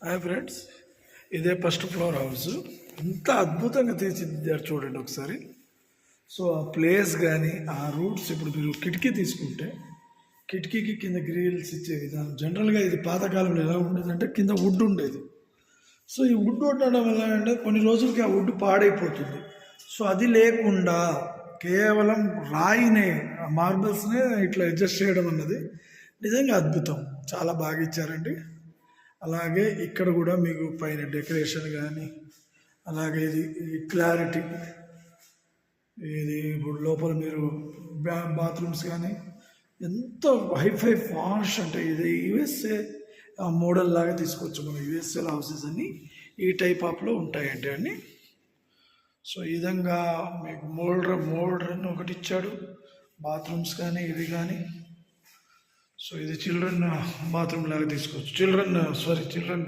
Hi friends, ఇదే first floor house. ఎంత అద్భుతంగా తీర్చిదిద్దారు చూడండి ఒకసారి. సో ఆ ప్లేస్ కానీ ఆ రూట్స్, ఇప్పుడు మీరు కిటికీ తీసుకుంటే కిటికీకి కింద గ్రిల్స్ ఇచ్చే విధానం, జనరల్గా ఇది పాతకాలంలో ఎలా ఉండేదంటే కింద వుడ్ ఉండేది. సో ఈ వుడ్ ఉండడం వల్ల అంటే కొన్ని రోజులకి ఆ వుడ్ పాడైపోతుంది. సో అది లేకుండా కేవలం రాయినే, మార్బల్స్నే ఇట్లా అడ్జస్ట్ చేయడం అన్నది నిజంగా అద్భుతం. చాలా బాగా ఇచ్చారండి. అలాగే ఇక్కడ కూడా మీకు పైన డెకరేషన్ కానీ, అలాగే ఇది క్లారిటీ, ఇది ఇప్పుడు లోపల మీరు బాత్రూమ్స్ కానీ ఎంత హైఫై ఫాష్ అంటే ఇది యుఎస్ఏ మోడల్ లాగా తీసుకోవచ్చు. మన యుఎస్ఏలో హౌసెస్ అన్నీ ఈ టైప్ ఆఫ్లో ఉంటాయండి అన్నీ. సో ఈ విధంగా మీకు మోడ్రన్ ఒకటి ఇచ్చాడు, బాత్రూమ్స్ కానీ ఇది కానీ. సో ఇది చిల్డ్రన్ బాత్రూమ్ లాగా తీసుకోవచ్చు. చిల్డ్రన్